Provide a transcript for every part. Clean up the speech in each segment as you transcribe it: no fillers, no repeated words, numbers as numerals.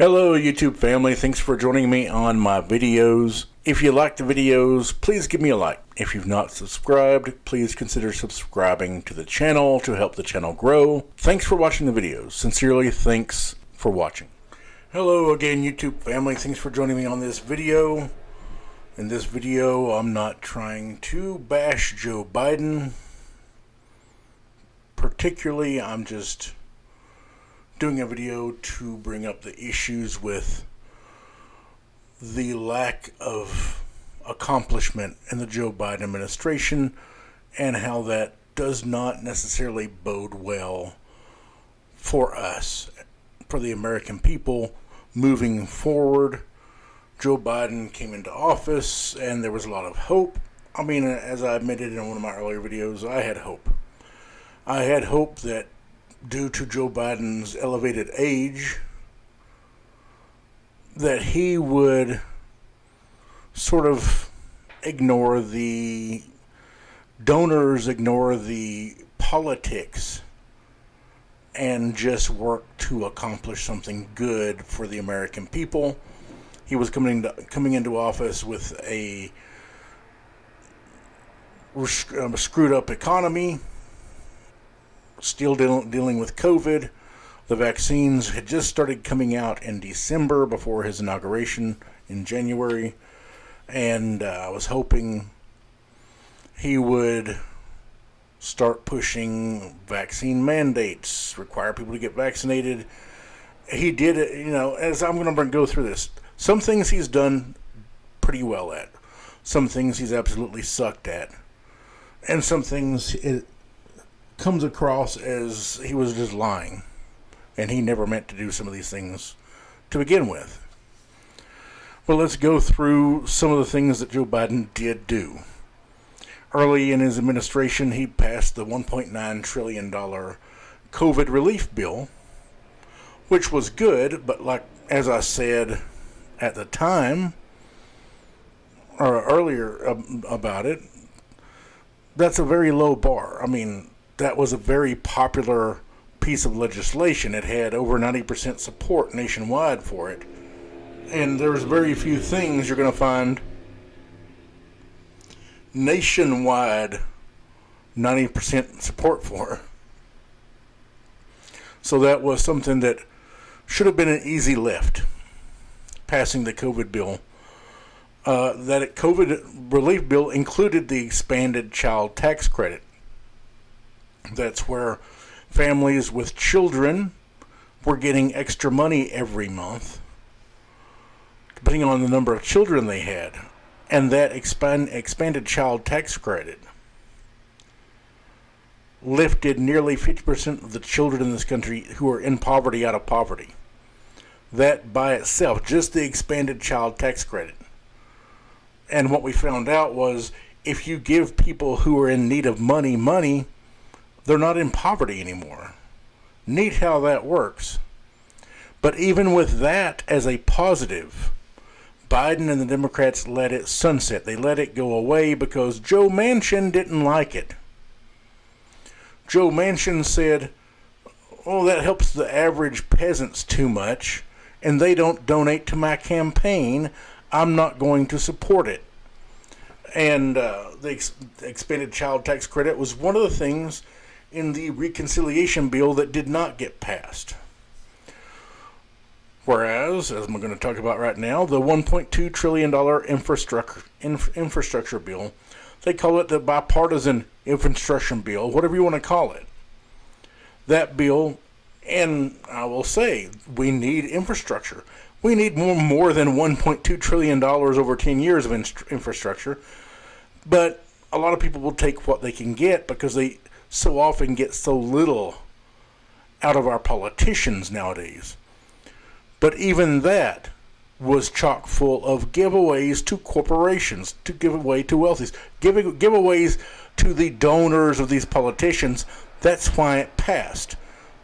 Hello YouTube family, thanks for joining me on my videos. If you like the videos, please give me a like. If you've not subscribed, please consider subscribing to the channel to help the channel grow. Thanks for watching the videos. Sincerely, thanks for watching. Hello again YouTube family, thanks for joining me on this video. In this video, I'm not trying to bash Joe Biden. Particularly, I'm just doing a video to bring up the issues with the lack of accomplishment in the Joe Biden administration and how that does not necessarily bode well for us, for the American people moving forward. Joe Biden came into office and there was a lot of hope. I mean, as I admitted in one of my earlier videos, I had hope. I had hope that due to Joe Biden's elevated age, that he would sort of ignore the donors, ignore the politics, and just work to accomplish something good for the American people. He was coming into office with a screwed up economy, still dealing with COVID. The vaccines had just started coming out in December before his inauguration in January, and I was hoping he would start pushing vaccine mandates, require people to get vaccinated. He did it, as I'm going to go through this. Some things he's done pretty well at. Some things he's absolutely sucked at. And some things it comes across as he was just lying, and he never meant to do some of these things to begin with. Well, let's go through some of the things that Joe Biden did do. Early in his administration, he passed the $1.9 trillion COVID relief bill, which was good, but like as I said at the time, or earlier about it, that's a very low bar. I mean, that was a very popular piece of legislation. It had over 90% support nationwide for it. And there's very few things you're going to find nationwide 90% support for. So that was something that should have been an easy lift, passing the COVID bill. That COVID relief bill included the expanded child tax credit. That's where families with children were getting extra money every month, depending on the number of children they had. And that expanded child tax credit lifted nearly 50% of the children in this country who are in poverty out of poverty. That by itself, just the expanded child tax credit. And what we found out was if you give people who are in need of money, they're not in poverty anymore. Neat how that works. But even with that as a positive, Biden and the Democrats let it sunset. They let it go away because Joe Manchin didn't like it. Joe Manchin said, oh, that helps the average peasants too much, and they don't donate to my campaign. I'm not going to support it. And the expanded child tax credit was one of the things in the reconciliation bill that did not get passed. Whereas, as I'm going to talk about right now, the $1.2 trillion infrastructure bill, they call it the bipartisan infrastructure bill, whatever you want to call it. That bill, and I will say, we need infrastructure. We need more than $1.2 trillion over 10 years of infrastructure. But a lot of people will take what they can get because they so often get so little out of our politicians nowadays. But even that was chock full of giveaways to corporations, to give away to wealthies, giveaways to the donors of these politicians. That's why it passed.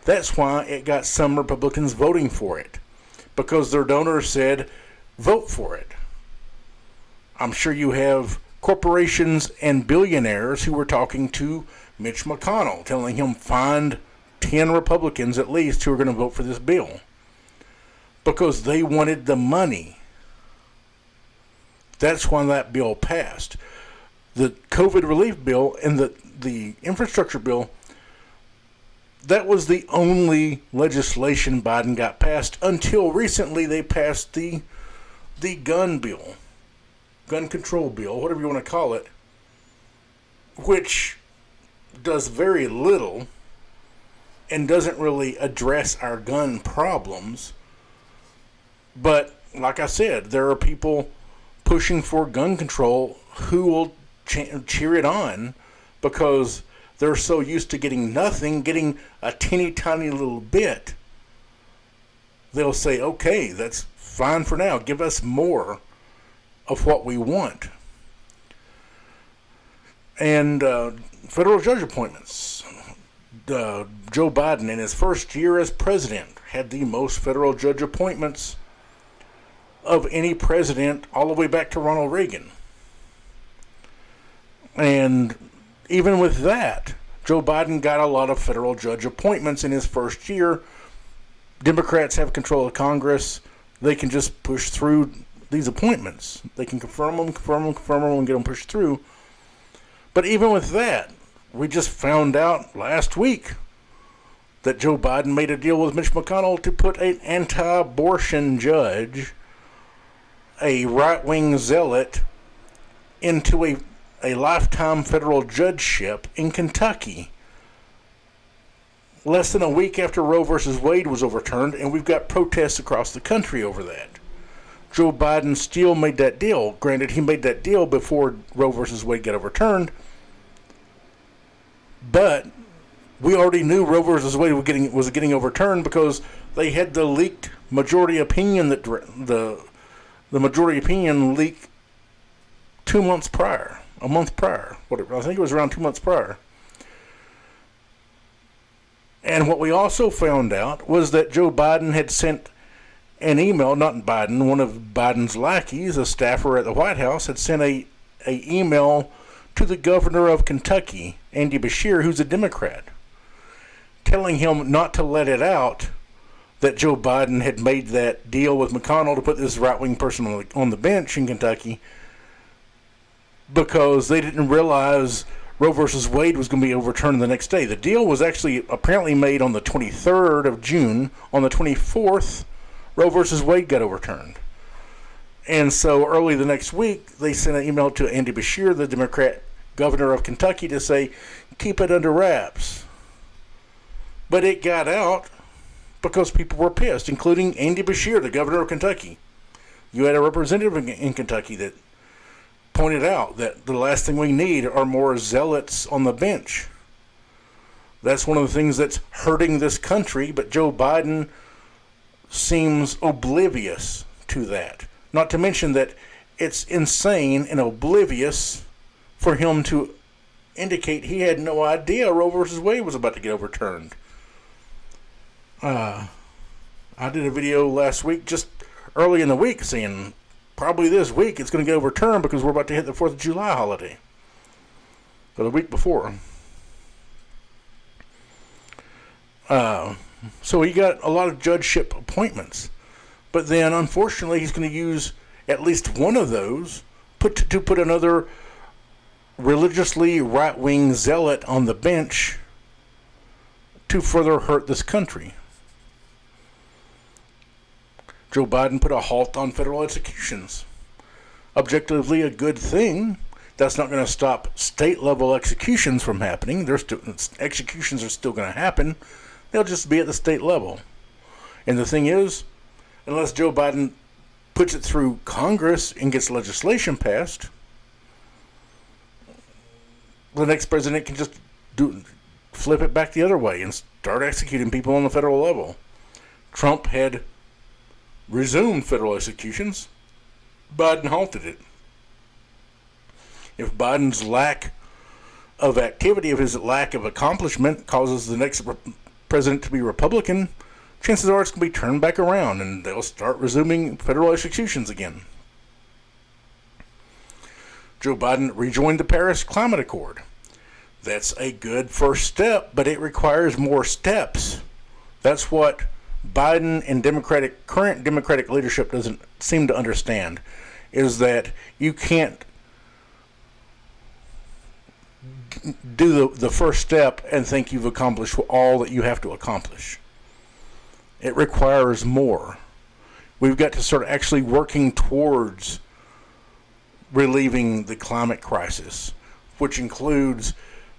That's why it got some Republicans voting for it, because their donors said, vote for it. I'm sure you have corporations and billionaires who were talking to Mitch McConnell, telling him find 10 Republicans at least who are going to vote for this bill. because they wanted the money. That's why that bill passed. The COVID relief bill and the infrastructure bill, that was the only legislation Biden got passed until recently. They passed the gun bill, gun control bill, whatever you want to call it, which does very little and doesn't really address our gun problems. But like I said, there are people pushing for gun control who will cheer it on because they're so used to getting nothing, getting a teeny tiny little bit. They'll say, okay, that's fine for now. Give us more of what we want. And federal judge appointments. Joe Biden, in his first year as president, had the most federal judge appointments of any president all the way back to Ronald Reagan. And even with that, Joe Biden got a lot of federal judge appointments in his first year. Democrats have control of Congress. They can just push through these appointments. They can confirm them, and get them pushed through. But even with that, we just found out last week that Joe Biden made a deal with Mitch McConnell to put an anti-abortion judge, a right-wing zealot, into a lifetime federal judgeship in Kentucky. Less than a week after Roe v. Wade was overturned, and we've got protests across the country over that. Joe Biden still made that deal. Granted, he made that deal before Roe v. Wade got overturned, but we already knew Roe v. Wade was getting overturned because they had the leaked majority opinion that the majority opinion leaked 2 months prior, a month prior. I think it was around 2 months prior. And what we also found out was that Joe Biden had sent an email, not Biden, one of Biden's lackeys, a staffer at the White House, had sent a email to the governor of Kentucky, Andy Beshear, who's a Democrat, telling him not to let it out that Joe Biden had made that deal with McConnell to put this right-wing person on the bench in Kentucky because they didn't realize Roe v. Wade was going to be overturned the next day. The deal was actually apparently made on the 23rd of June. On the 24th, Roe v. Wade got overturned. And so early the next week, they sent an email to Andy Beshear, the Democrat governor of Kentucky, to say, keep it under wraps. But it got out because people were pissed, including Andy Beshear, the governor of Kentucky. You had a representative in Kentucky that pointed out that the last thing we need are more zealots on the bench. That's one of the things that's hurting this country, but Joe Biden seems oblivious to that. Not to mention that it's insane and oblivious for him to indicate he had no idea Roe v. Wade was about to get overturned. I did a video last week, just early in the week, saying probably this week it's going to get overturned because we're about to hit the 4th of July holiday. Or the week before. So he got a lot of judgeship appointments. But then, unfortunately, he's going to use at least one of those to put another religiously right-wing zealot on the bench to further hurt this country. Joe Biden put a halt on federal executions. Objectively a good thing. That's not going to stop state-level executions from happening. Executions are still going to happen. They'll just be at the state level. And the thing is, unless Joe Biden puts it through Congress and gets legislation passed, the next president can just flip it back the other way and start executing people on the federal level. Trump had resumed federal executions. Biden halted it. If Biden's lack of activity, if his lack of accomplishment causes the next president to be Republican, chances are it's going to be turned back around and they'll start resuming federal executions again. Joe Biden rejoined the Paris Climate Accord. That's a good first step, but it requires more steps. That's what Biden and current Democratic leadership doesn't seem to understand is that you can't do the first step and think you've accomplished all that you have to accomplish. It requires more. We've got to start actually working towards relieving the climate crisis, which includes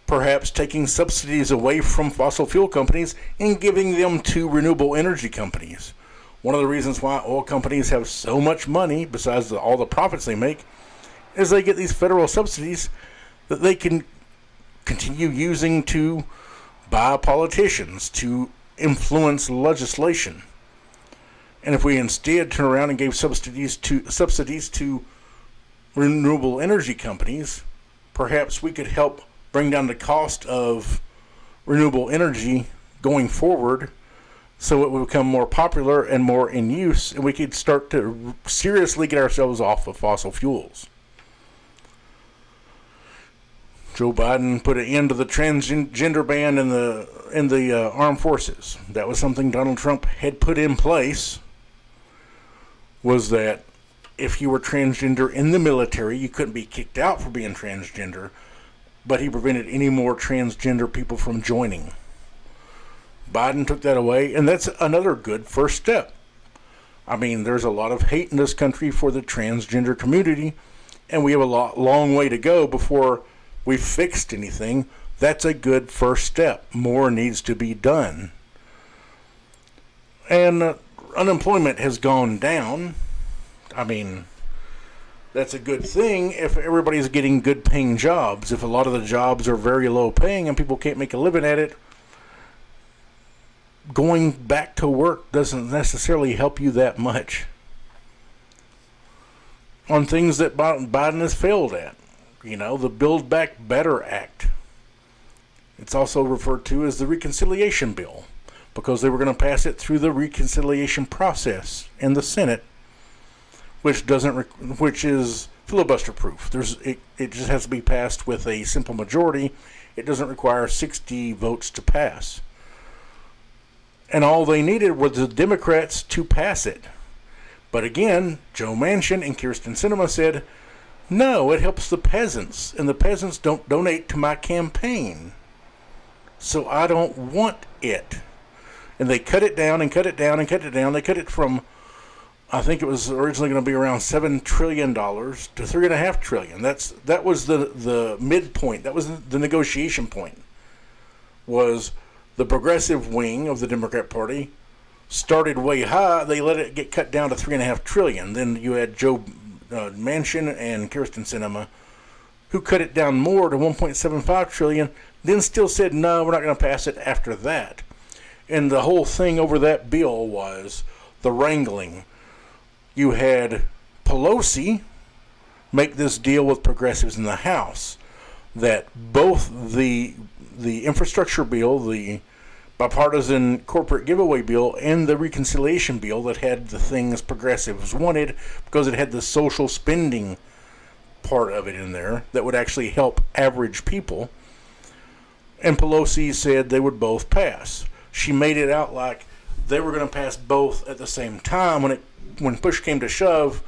perhaps taking subsidies away from fossil fuel companies and giving them to renewable energy companies. One of the reasons why oil companies have so much money, besides all the profits they make, is they get these federal subsidies that they can continue using to buy politicians, to influence legislation. And if we instead turn around and gave subsidies to renewable energy companies, perhaps we could help bring down the cost of renewable energy going forward, so it will become more popular and more in use, and we could start to seriously get ourselves off of fossil fuels. Joe Biden put an end to the transgender ban in the armed forces. That was something Donald Trump had put in place, was that if you were transgender in the military, you couldn't be kicked out for being transgender, but he prevented any more transgender people from joining. Biden took that away, and that's another good first step. I mean, there's a lot of hate in this country for the transgender community, and we have a long way to go before we've fixed anything. That's a good first step. More needs to be done. And unemployment has gone down. I mean, that's a good thing if everybody's getting good paying jobs. If a lot of the jobs are very low paying and people can't make a living at it, going back to work doesn't necessarily help you that much. On things that Biden has failed at. The Build Back Better Act. It's also referred to as the reconciliation bill, because they were going to pass it through the reconciliation process in the Senate, which is filibuster proof. It just has to be passed with a simple majority. It doesn't require 60 votes to pass. And all they needed was the Democrats to pass it. But again, Joe Manchin and Kyrsten Sinema said, no, it helps the peasants, and the peasants don't donate to my campaign, so I don't want it. And they cut it down and cut it down and cut it down. They cut it from, I think it was originally going to be around $7 trillion to $3.5 trillion. That was the midpoint. That was the negotiation point. Was the progressive wing of the Democrat Party started way high. They let it get cut down to $3.5 trillion. Then you had Joe Manchin and Kyrsten Sinema, who cut it down more to $1.75 trillion. Then still said no, we're not going to pass it after that. And the whole thing over that bill was the wrangling. You had Pelosi make this deal with progressives in the House that both the infrastructure bill, the bipartisan corporate giveaway bill, and the reconciliation bill that had the things progressives wanted, because it had the social spending part of it in there that would actually help average people. And Pelosi said they would both pass. She made it out like they were going to pass both at the same time. When push came to shove,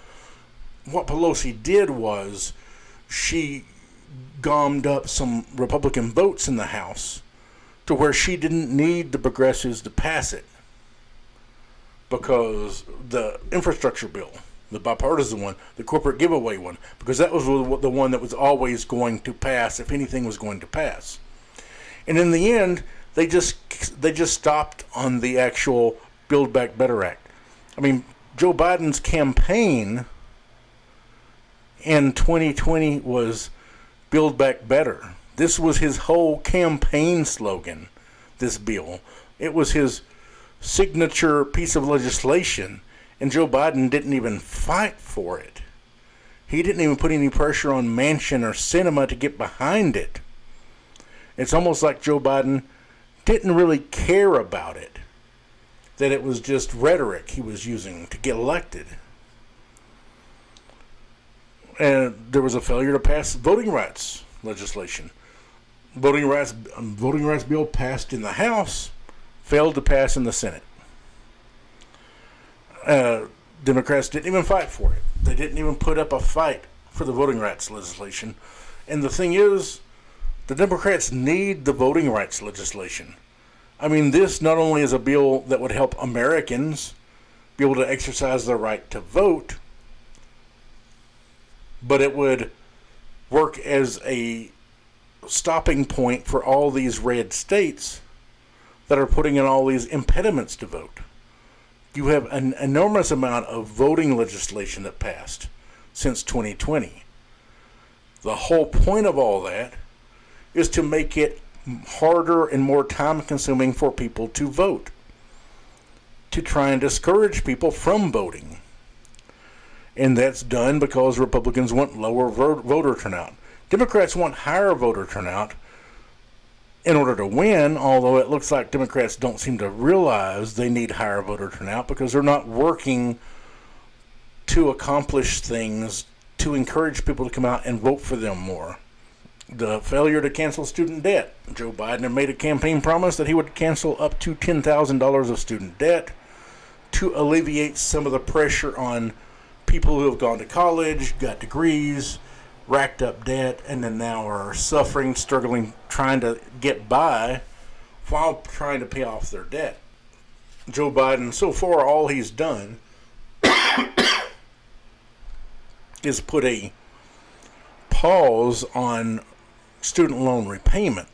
what Pelosi did was she gummed up some Republican votes in the House to where she didn't need the progressives to pass it, because the infrastructure bill, the bipartisan one, the corporate giveaway one, because that was the one that was always going to pass if anything was going to pass. And in the end, they just stopped on the actual Build Back Better Act. I mean, Joe Biden's campaign in 2020 was Build Back Better. This was his whole campaign slogan, this bill. It was his signature piece of legislation, and Joe Biden didn't even fight for it. He didn't even put any pressure on Manchin or Sinema to get behind it. It's almost like Joe Biden didn't really care about it, that it was just rhetoric he was using to get elected. And there was a failure to pass voting rights legislation. Voting rights bill passed in the House, failed to pass in the Senate. Democrats didn't even fight for it. They didn't even put up a fight for the voting rights legislation. And the thing is, the Democrats need the voting rights legislation. I mean, this not only is a bill that would help Americans be able to exercise their right to vote, but it would work as a stopping point for all these red states that are putting in all these impediments to vote. You have an enormous amount of voting legislation that passed since 2020. The whole point of all that is to make it harder and more time-consuming for people to vote, to try and discourage people from voting. And that's done because Republicans want lower voter turnout. Democrats want higher voter turnout in order to win, although it looks like Democrats don't seem to realize they need higher voter turnout because they're not working to accomplish things to encourage people to come out and vote for them more. The failure to cancel student debt. Joe Biden had made a campaign promise that he would cancel up to $10,000 of student debt to alleviate some of the pressure on people who have gone to college, got degrees, racked up debt, and then now are suffering, struggling, trying to get by while trying to pay off their debt. Joe Biden, so far, all he's done is put a pause on student loan repayment.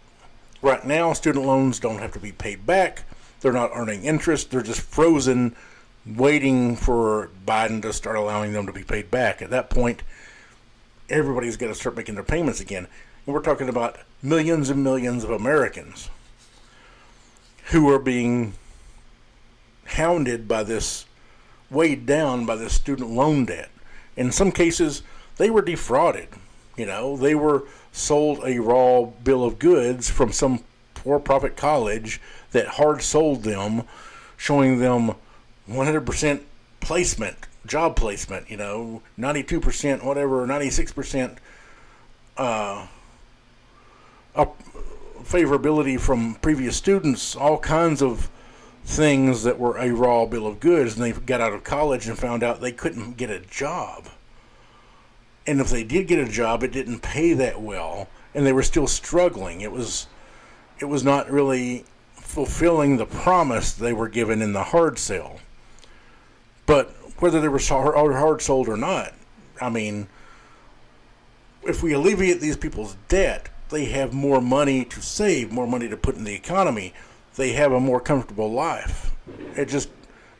Right now, student loans don't have to be paid back. They're not earning interest. They're just frozen, waiting for Biden to start allowing them to be paid back. At that point, everybody's got to start making their payments again. And we're talking about millions and millions of Americans who are being hounded by this, weighed down by this student loan debt. In some cases, they were defrauded. They were sold a raw bill of goods from some for-profit college that hard sold them, showing them 100% placement, job placement, 92%, whatever, 96% favorability from previous students, all kinds of things that were a raw bill of goods, and they got out of college and found out they couldn't get a job. And if they did get a job, it didn't pay that well, and they were still struggling. It was not really fulfilling the promise they were given in the hard sell. But whether they were hard sold or not, I mean, if we alleviate these people's debt, they have more money to save, more money to put in the economy. They have a more comfortable life. It just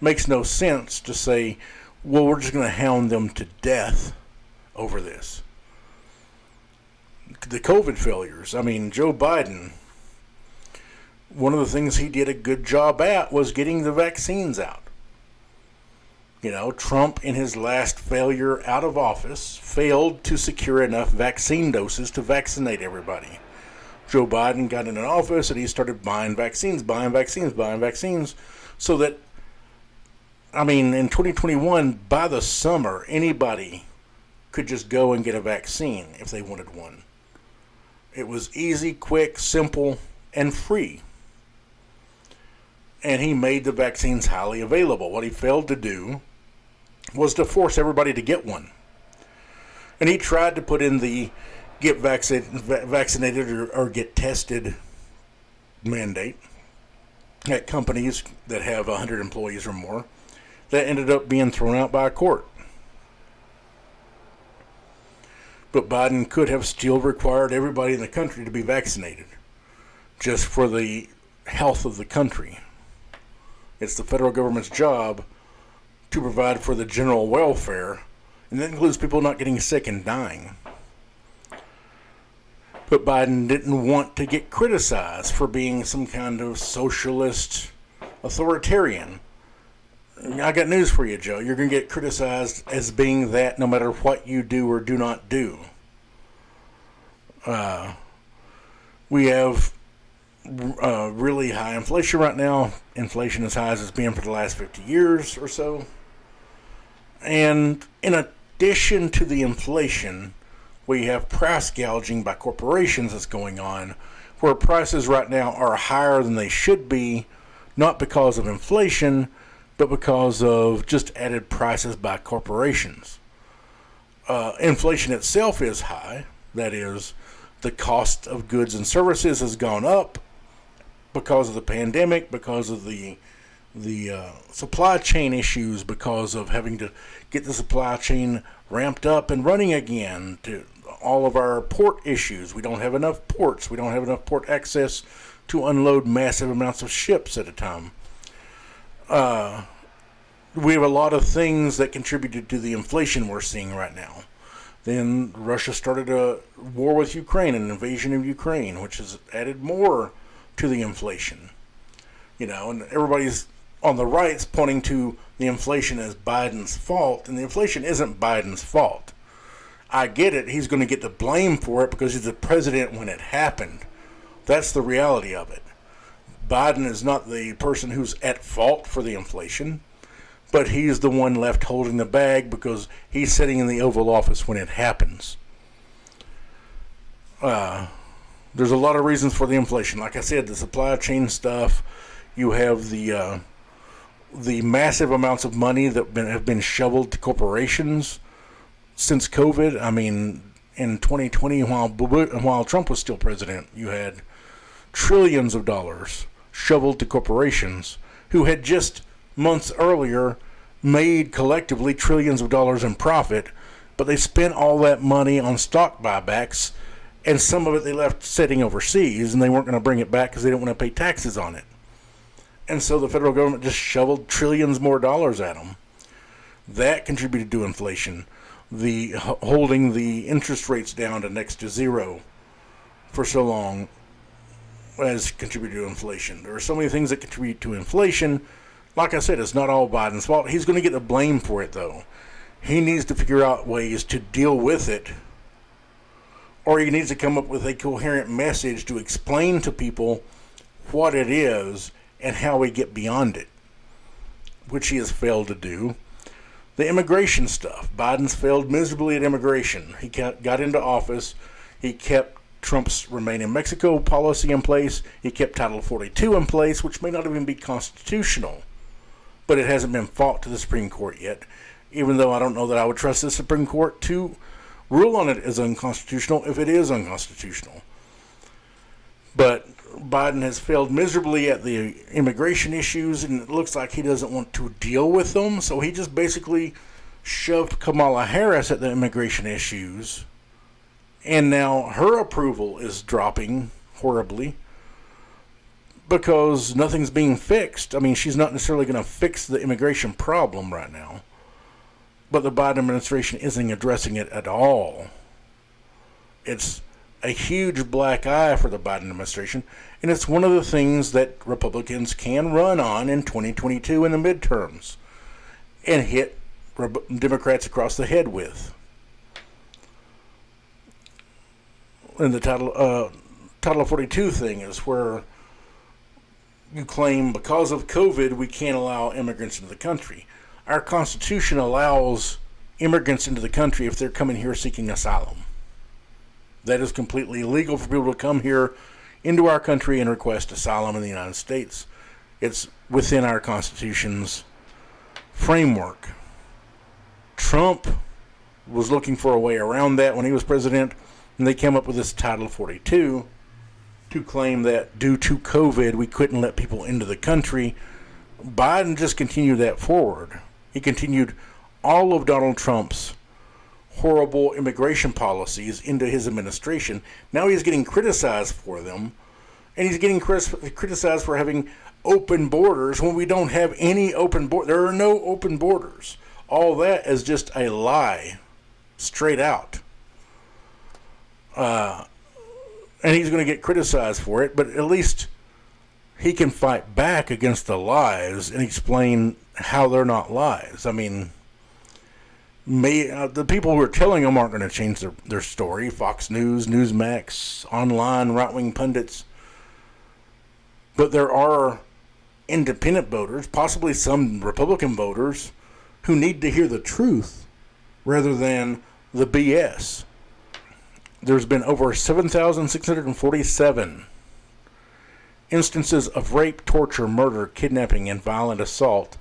makes no sense to say, well, we're just going to hound them to death over this. The COVID failures. I mean, Joe Biden, one of the things he did a good job at was getting the vaccines out. Trump, in his last failure out of office, failed to secure enough vaccine doses to vaccinate everybody. Joe Biden got into office and he started buying vaccines, so that, in 2021, by the summer, anybody could just go and get a vaccine if they wanted one. It was easy, quick, simple, and free. And he made the vaccines highly available. What he failed to do was to force everybody to get one. And he tried to put in the get vaccinated or get tested mandate at companies that have 100 employees or more. That ended up being thrown out by a court. But Biden could have still required everybody in the country to be vaccinated, just for the health of the country. It's the federal government's job to provide for the general welfare, and that includes people not getting sick and dying. But Biden didn't want to get criticized for being some kind of socialist authoritarian. I got news for you, Joe. You're going to get criticized as being that no matter what you do or do not do. We have really high inflation right now. Inflation as high as it's been for the last 50 years or so. And in addition to the inflation, we have price gouging by corporations that's going on, where prices right now are higher than they should be, not because of inflation, but because of just added prices by corporations. Inflation itself is high. That is, the cost of goods and services has gone up because of the pandemic, because of the supply chain issues, because of having to get the supply chain ramped up and running again, to all of our port issues. We don't have enough ports. We don't have enough port access to unload massive amounts of ships at a time. We have a lot of things that contributed to the inflation we're seeing right now. Then Russia started a war with Ukraine, an invasion of Ukraine, which has added more to the inflation. And everybody's on the right's pointing to the inflation as Biden's fault, and the inflation isn't Biden's fault. I get it. He's going to get the blame for it because he's the president when it happened. That's the reality of it. Biden is not the person who's at fault for the inflation, but he's the one left holding the bag because he's sitting in the Oval Office when it happens. There's a lot of reasons for the inflation. Like I said, the supply chain stuff. You have the massive amounts of money that have been shoveled to corporations since COVID. I mean, in 2020, while Trump was still president, you had trillions of dollars shoveled to corporations who had just months earlier made collectively trillions of dollars in profit, but they spent all that money on stock buybacks, and some of it they left sitting overseas, and they weren't going to bring it back because they didn't want to pay taxes on it. And so the federal government just shoveled trillions more dollars at them. That contributed to inflation. The holding the interest rates down to next to zero for so long has contributed to inflation. There are so many things that contribute to inflation. Like I said, it's not all Biden's fault. He's going to get the blame for it, though. He needs to figure out ways to deal with it, or he needs to come up with a coherent message to explain to people what it is and how we get beyond it, which he has failed to do. The immigration stuff. Biden's failed miserably at immigration. He got into office. He kept Trump's Remain in Mexico policy in place. He kept Title 42 in place, which may not even be constitutional. But it hasn't been fought to the Supreme Court yet, even though I don't know that I would trust the Supreme Court to rule on it as unconstitutional if it is unconstitutional. But Biden has failed miserably at the immigration issues, and it looks like he doesn't want to deal with them, so he just basically shoved Kamala Harris at the immigration issues, and now her approval is dropping horribly because nothing's being fixed. I mean, she's not necessarily going to fix the immigration problem right now, but the Biden administration isn't addressing it at all. It's a huge black eye for the Biden administration, and it's one of the things that Republicans can run on in 2022 in the midterms and hit Democrats across the head with. And the Title 42 thing is where you claim because of COVID we can't allow immigrants into the country. Our Constitution allows immigrants into the country if they're coming here seeking asylum. That is completely illegal for people to come here into our country and request asylum in the United States. It's within our Constitution's framework. Trump was looking for a way around that when he was president, and they came up with this Title 42 to claim that due to COVID we couldn't let people into the country. Biden just continued that forward. He continued all of Donald Trump's horrible immigration policies into his administration. Now he's getting criticized for them, and he's getting criticized for having open borders when we don't have any open borders. There are no open borders. All that is just a lie, straight out. And he's going to get criticized for it, but at least he can fight back against the lies and explain how they're not lies. I mean, the people who are telling them aren't going to change their story. Fox News, Newsmax, online right-wing pundits. But there are independent voters, possibly some Republican voters, who need to hear the truth rather than the BS. There's been over 7,647 instances of rape, torture, murder, kidnapping, and violent assault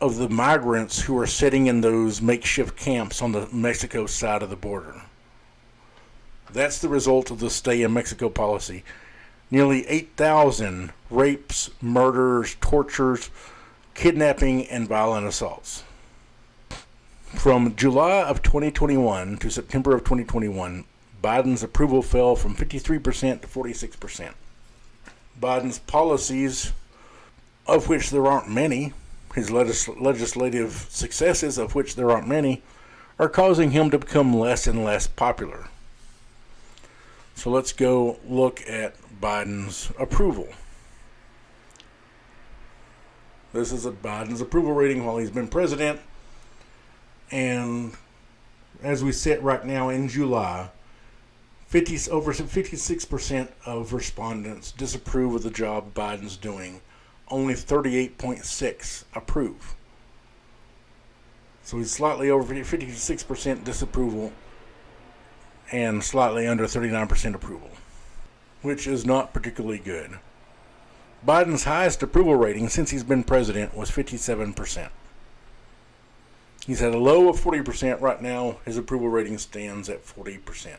of the migrants who are sitting in those makeshift camps on the Mexico side of the border. That's the result of the stay in Mexico policy. Nearly 8,000 rapes, murders, tortures, kidnapping, and violent assaults. From July of 2021 to September of 2021, Biden's approval fell from 53% to 46%. Biden's policies, of which there aren't many, his legislative successes, of which there aren't many, are causing him to become less and less popular. So let's go look at Biden's approval. This is Biden's approval rating while he's been president. And as we sit right now in July, over 56% of respondents disapprove of the job Biden's doing. Only 38.6% approve. So he's slightly over 56% disapproval and slightly under 39% approval, which is not particularly good. Biden's highest approval rating since he's been president was 57%. He's had a low of 40%. Right now, his approval rating stands at 41%.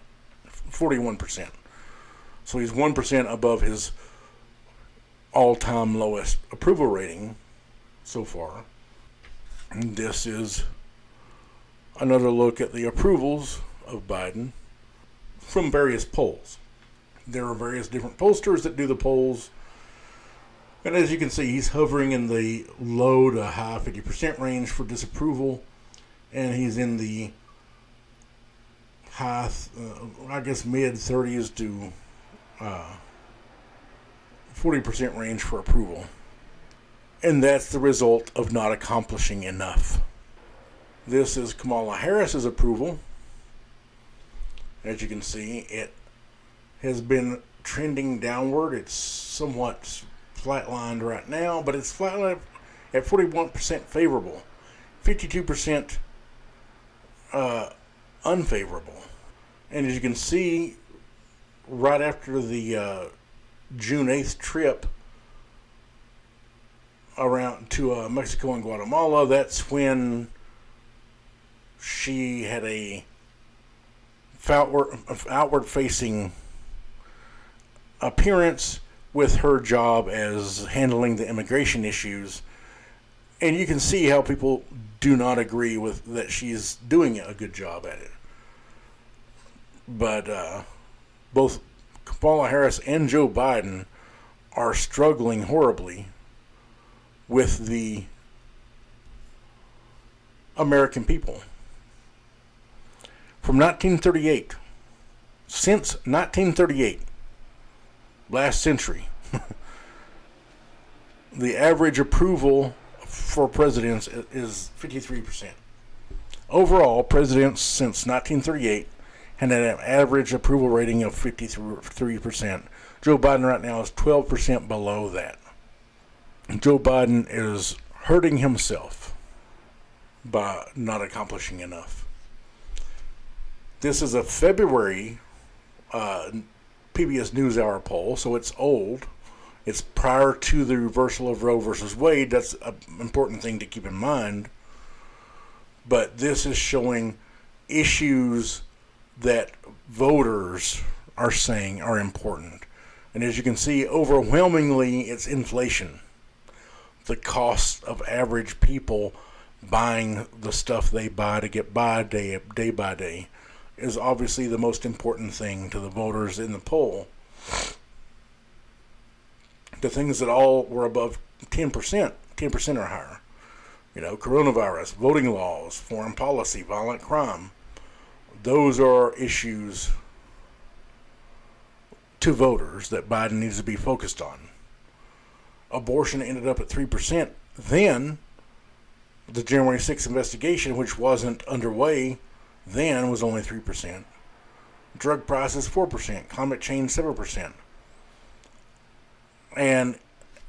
So he's 1% above his all-time lowest approval rating so far. And this is another look at the approvals of Biden from various polls. There are various different pollsters that do the polls. And as you can see, he's hovering in the low to high 50% range for disapproval. And he's in the high, mid 30s to 40% range for approval. And that's the result of not accomplishing enough. This is Kamala Harris's approval. As you can see, it has been trending downward. It's somewhat flatlined right now, but it's flatlined at 41% favorable, 52% unfavorable. And as you can see, right after the June 8th trip around to Mexico and Guatemala, that's when she had a outward-facing appearance with her job as handling the immigration issues. And you can see how people do not agree with that she's doing a good job at it. But both Kamala Harris and Joe Biden are struggling horribly with the American people. From 1938, since 1938, last century, the average approval for presidents is 53%. Overall, presidents since 1938 had an average approval rating of 53%. Joe Biden right now is 12% below that. Joe Biden is hurting himself by not accomplishing enough. This is a February PBS NewsHour poll, so it's old. It's prior to the reversal of Roe versus Wade. That's an important thing to keep in mind. But this is showing issues that voters are saying are important. And as you can see, overwhelmingly, it's inflation. The cost of average people buying the stuff they buy to get by day by day is obviously the most important thing to the voters in the poll. The things that all were above 10% or higher. Coronavirus, voting laws, foreign policy, violent crime. Those are issues to voters that Biden needs to be focused on. Abortion ended up at 3%. Then, the January 6th investigation, which wasn't underway then, was only 3%. Drug prices, 4%. Climate change, 7%. And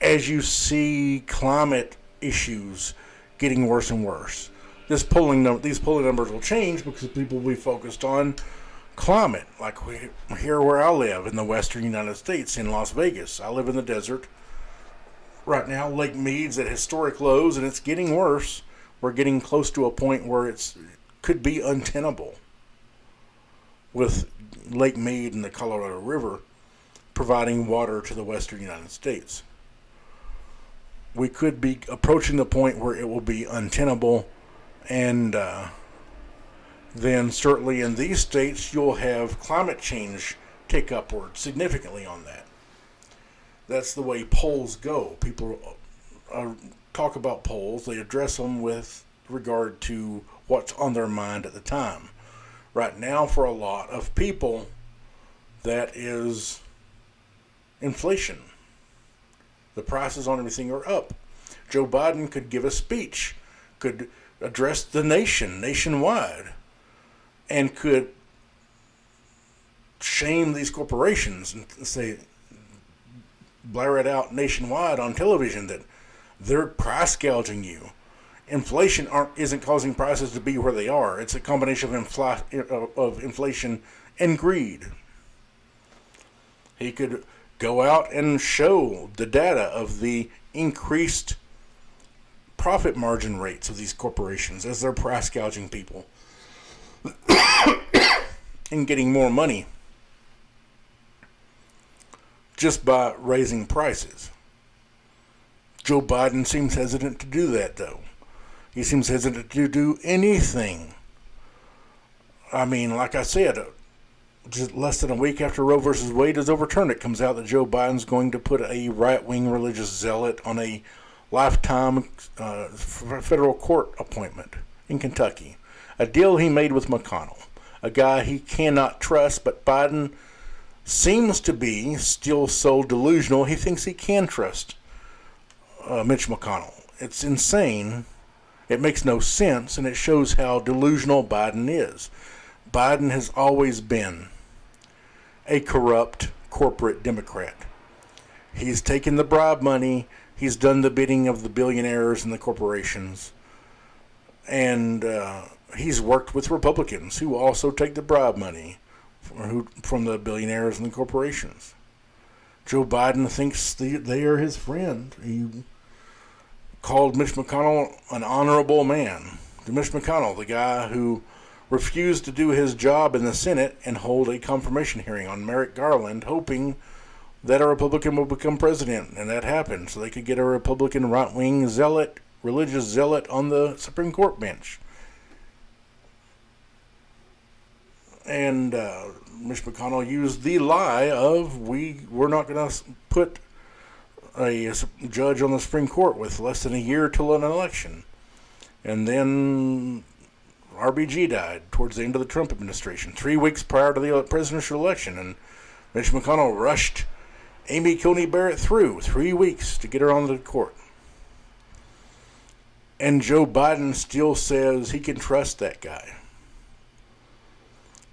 as you see climate issues getting worse and worse, these polling numbers will change because people will be focused on climate. Like here where I live in the western United States, in Las Vegas. I live in the desert. right now. Lake Mead's at historic lows, and it's getting worse. We're getting close to a point where it could be untenable with Lake Mead and the Colorado River providing water to the western United States. We could be approaching the point where it will be untenable, and then certainly in these states you'll have climate change tick upward significantly on that. That's the way polls go. People talk about polls. They address them with regard to what's on their mind at the time. Right now, for a lot of people, that is inflation. The prices on everything are up. Joe Biden could give a speech, could address the nation, nationwide, and could shame these corporations and say, blare it out nationwide on television that they're price gouging you. Inflation isn't causing prices to be where they are. It's a combination of inflation and greed. He could go out and show the data of the increased profit margin rates of these corporations as they're price gouging people and getting more money just by raising prices. Joe Biden seems hesitant to do that, though. He seems hesitant to do anything. I mean, like I said, just less than a week after Roe versus Wade is overturned, it comes out that Joe Biden's going to put a right-wing religious zealot on a lifetime federal court appointment in Kentucky. A deal he made with McConnell, a guy he cannot trust, but Biden seems to be still so delusional he thinks he can trust Mitch McConnell. It's insane. It makes no sense, and it shows how delusional Biden is. Biden has always been a corrupt corporate Democrat. He's taken the bribe money. He's done the bidding of the billionaires and the corporations. And he's worked with Republicans who also take the bribe money from the billionaires and the corporations. Joe Biden thinks they are his friend. He called Mitch McConnell an honorable man. Mitch McConnell, the guy who refused to do his job in the Senate and hold a confirmation hearing on Merrick Garland, hoping that a Republican would become president, and that happened, so they could get a Republican right-wing zealot, religious zealot on the Supreme Court bench. And Mitch McConnell used the lie of we're not going to put a judge on the Supreme Court with less than a year till an election. And then RBG died towards the end of the Trump administration, 3 weeks prior to the presidential election, and Mitch McConnell rushed Amy Coney Barrett through 3 weeks to get her on the court. And Joe Biden still says he can trust that guy.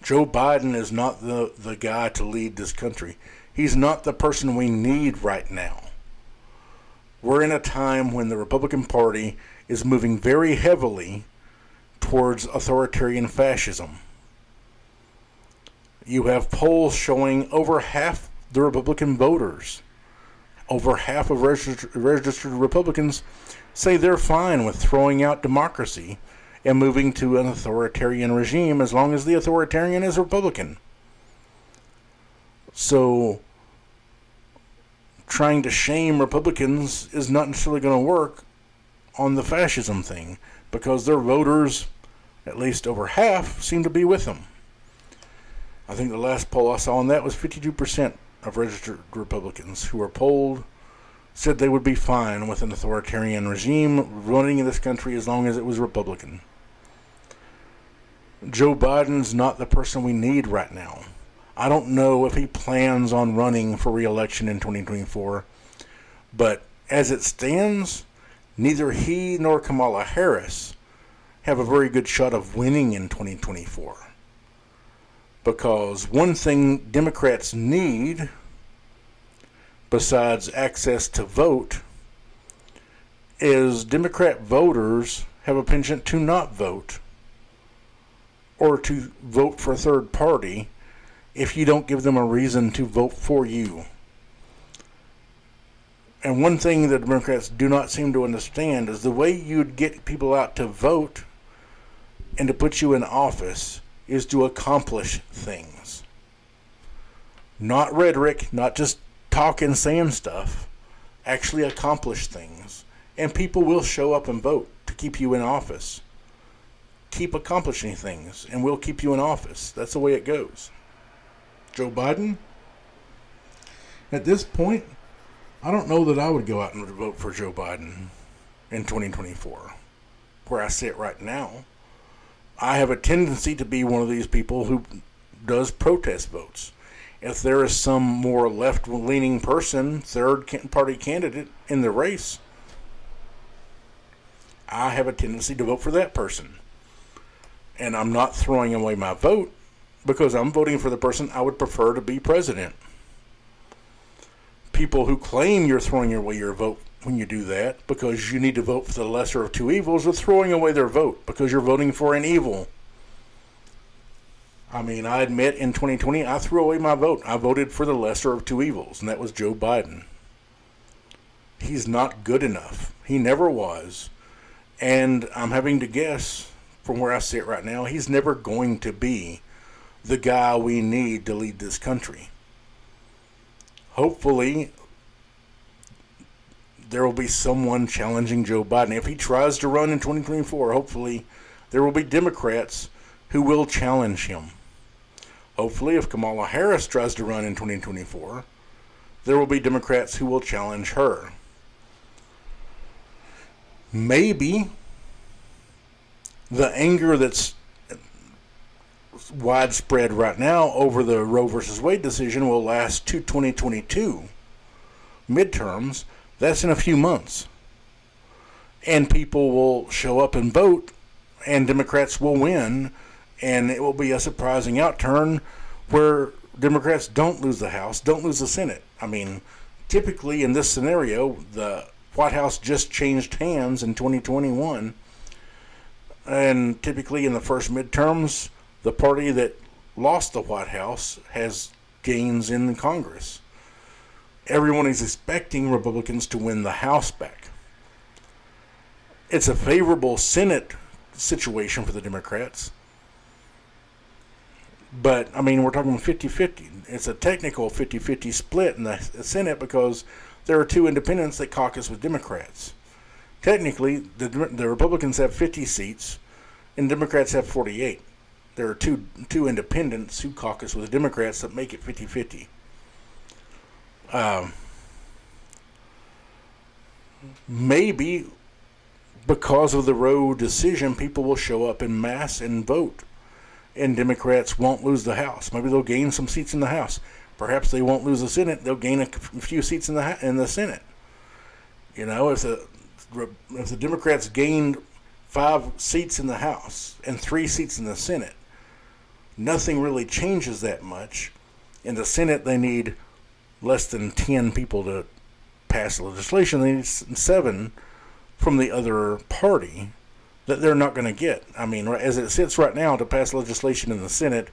Joe Biden is not the guy to lead this country. He's not the person we need right now. We're in a time when the Republican Party is moving very heavily towards authoritarian fascism. You have polls showing over half the Republican voters, over half of registered Republicans, say they're fine with throwing out democracy and moving to an authoritarian regime as long as the authoritarian is Republican. So trying to shame Republicans is not necessarily going to work on the fascism thing, because their voters, at least over half, seem to be with them. I think the last poll I saw on that was 52% of registered Republicans who were polled said they would be fine with an authoritarian regime running in this country as long as it was Republican. Joe Biden's not the person we need right now. I don't know if he plans on running for re-election in 2024, but as it stands, neither he nor Kamala Harris have a very good shot of winning in 2024. Because one thing Democrats need, besides access to vote, is Democrat voters have a penchant to not vote or to vote for a third party if you don't give them a reason to vote for you. And one thing that Democrats do not seem to understand is the way you'd get people out to vote and to put you in office is to accomplish things. Not rhetoric, not just talk and saying stuff. Actually accomplish things. And people will show up and vote to keep you in office. Keep accomplishing things, and we'll keep you in office. That's the way it goes. Joe Biden? At this point, I don't know that I would go out and vote for Joe Biden in 2024. Where I sit right now, I have a tendency to be one of these people who does protest votes. If there is some more left-leaning person, third-party candidate in the race, I have a tendency to vote for that person. And I'm not throwing away my vote because I'm voting for the person I would prefer to be president. People who claim you're throwing away your vote when you do that because you need to vote for the lesser of two evils are throwing away their vote because you're voting for an evil. I mean, I admit in 2020 I threw away my vote. I voted for the lesser of two evils, and that was Joe Biden. He's not good enough. He never was. And I'm having to guess, from where I sit right now, he's never going to be the guy we need to lead this country. Hopefully, there will be someone challenging Joe Biden. If he tries to run in 2024, hopefully there will be Democrats who will challenge him. Hopefully, if Kamala Harris tries to run in 2024, there will be Democrats who will challenge her. Maybe the anger that's widespread right now over the Roe versus Wade decision will last to 2022 midterms. That's in a few months. And people will show up and vote, and Democrats will win, and it will be a surprising outturn where Democrats don't lose the House, don't lose the Senate. I mean, typically in this scenario, the White House just changed hands in 2021, and typically in the first midterms, the party that lost the White House has gains in Congress. Everyone is expecting Republicans to win the House back. It's a favorable Senate situation for the Democrats. But, I mean, we're talking 50-50. It's a technical 50-50 split in the Senate because there are two independents that caucus with Democrats. Technically, the Republicans have 50 seats and Democrats have 48. There are two independents who caucus with the Democrats that make it 50-50. Maybe because of the Roe decision, people will show up en masse and vote, and Democrats won't lose the House. Maybe they'll gain some seats in the House. Perhaps they won't lose the Senate. They'll gain a few seats in the Senate. You know, if the Democrats gained 5 seats in the House and 3 seats in the Senate, nothing really changes that much. In the Senate, they need less than 10 people to pass legislation. They need 7 from the other party that they're not going to get. I mean, as it sits right now, to pass legislation in the Senate,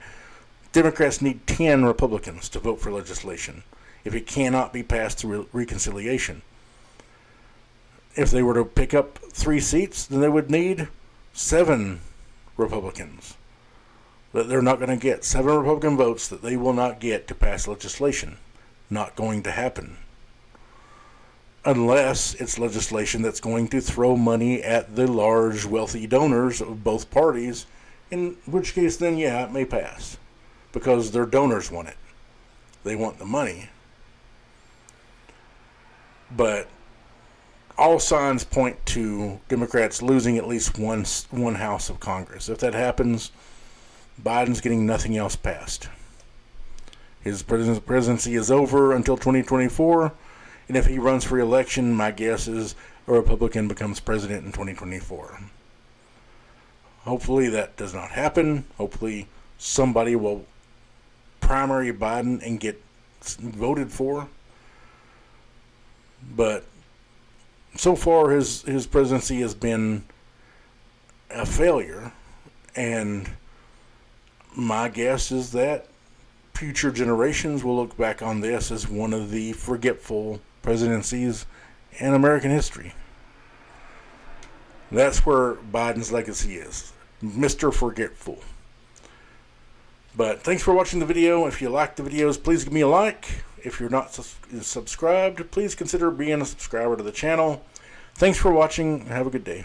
Democrats need 10 Republicans to vote for legislation if it cannot be passed through reconciliation. If they were to pick up 3 seats, then they would need 7 Republicans that they're not going to get. 7 Republican votes that they will not get to pass legislation. Not going to happen. Unless it's legislation that's going to throw money at the large, wealthy donors of both parties, in which case then, yeah, it may pass. Because their donors want it. They want the money. But all signs point to Democrats losing at least one House of Congress. If that happens, Biden's getting nothing else passed. His presidency is over until 2024, and if he runs for re-election, my guess is a Republican becomes president in 2024. Hopefully that does not happen. Hopefully somebody will primary Biden and get voted for. But so far his presidency has been a failure, and my guess is that future generations will look back on this as one of the forgetful presidencies in American history. That's where Biden's legacy is. Mr. Forgetful. But thanks for watching the video. If you like the videos, please give me a like. If you're not subscribed, please consider being a subscriber to the channel. Thanks for watching. Have a good day.